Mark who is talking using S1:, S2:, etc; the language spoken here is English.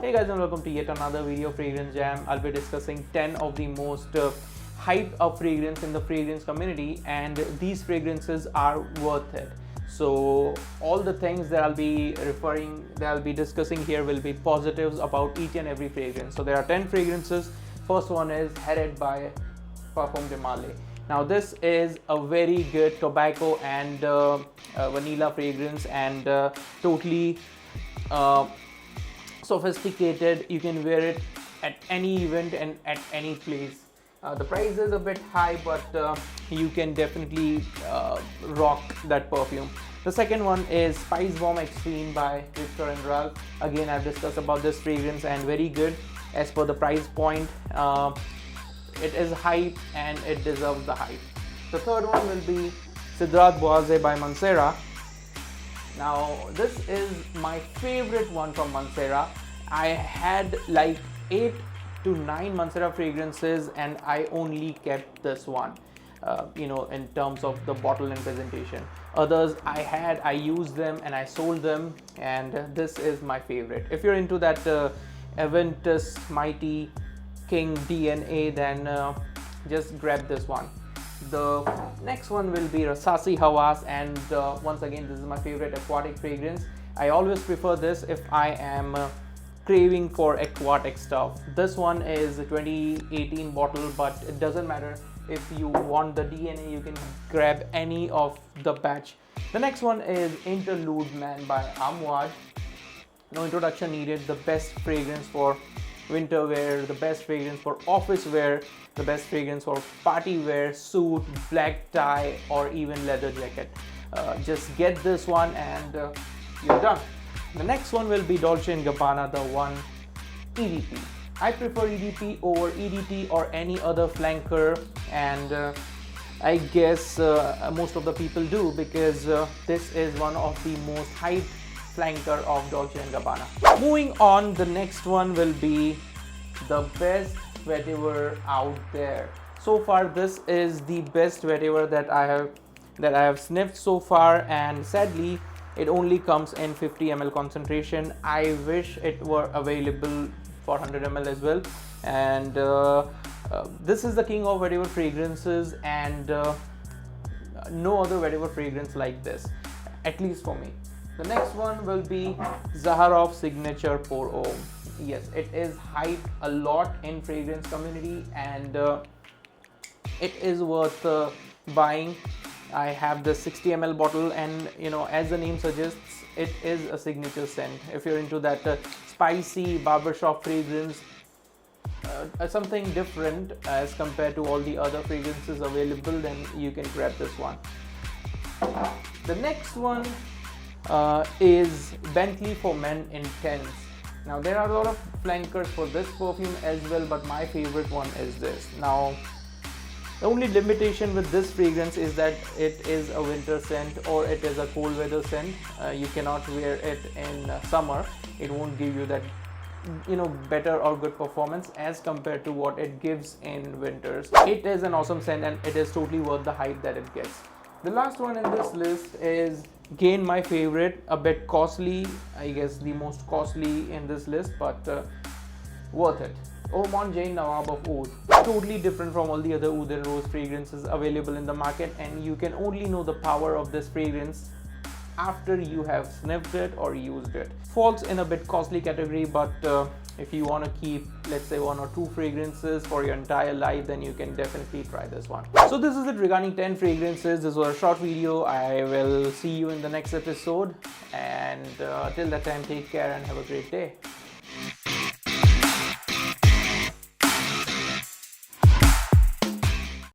S1: Hey guys, and welcome to yet another video of Fragrance Jam. I'll be discussing 10 of the most hyped up fragrance in the fragrance community, and these fragrances are worth it. So all the things that I'll be discussing here will be positives about each and every fragrance. So there are 10 fragrances. First one is Headed by Parfum de Marly. Now this is a very good tobacco and vanilla fragrance, and totally sophisticated. You can wear it at any event and at any place. The price is a bit high, but you can definitely rock that perfume. The second one is Spice Bomb Extreme by Viktor and Ralph. Again, I've discussed about this fragrance and very good as per the price point. It is hype and it deserves the hype. The third one will be Siddharth Boise by Mancera. Now this is my favorite one from Mancera. I had like 8 to 9 Mancera fragrances and I only kept this one, in terms of the bottle and presentation. Others I used them and I sold them, and this is my favorite. If you're into that Aventus Mighty King DNA, then just grab this one. The next one will be Rasasi Hawas, and once again, this is my favorite aquatic fragrance. I always prefer this if I am craving for aquatic stuff. This one is a 2018 bottle, but it doesn't matter. If you want the DNA, you can grab any of the batch. The next one is Interlude Man by Amouage. No introduction needed. The best fragrance for winter wear, the best fragrance for office wear, the best fragrance for party wear, suit, black tie, or even leather jacket. Just get this one and you're done. The next one will be Dolce & Gabbana, the one EDP. I prefer EDP over EDT or any other flanker, and I guess most of the people do, because this is one of the most hyped flanker of Dolce & Gabbana. Moving on, the next one will be the best vetiver out there. So far, this is the best vetiver that I have sniffed so far, and sadly, it only comes in 50 ml concentration. I wish it were available for 100 ml as well. And this is the king of vetiver fragrances, and no other vetiver fragrance like this, at least for me. The next one will be Zaharoff Signature Pour Homme. Yes, it is hyped a lot in fragrance community, and it is worth buying. I have the 60 ml bottle, and as the name suggests, it is a signature scent. If you're into that spicy barbershop fragrance, something different as compared to all the other fragrances available, then you can grab this one. The next one is Bentley for Men Intense. Now there are a lot of flankers for this perfume as well, but my favorite one is this. Now the only limitation with this fragrance is that it is a winter scent or it is a cold weather scent. You cannot wear it in summer. It won't give you that better or good performance as compared to what it gives in winters. It is an awesome scent, and it is totally worth the hype that it gets. The last one in this list is again my favorite, a bit costly, I guess the most costly in this list, but worth it. Ormond Jane Nawab of Oud. Totally different from all the other Oud and Rose fragrances available in the market, and you can only know the power of this fragrance after you have sniffed it or used it. Falls in a bit costly category, but if you want to keep, let's say, 1 or 2 fragrances for your entire life, then you can definitely try this one. So this is it regarding 10 fragrances. This was a short video. I will see you in the next episode, and till that time, take care and have a great day.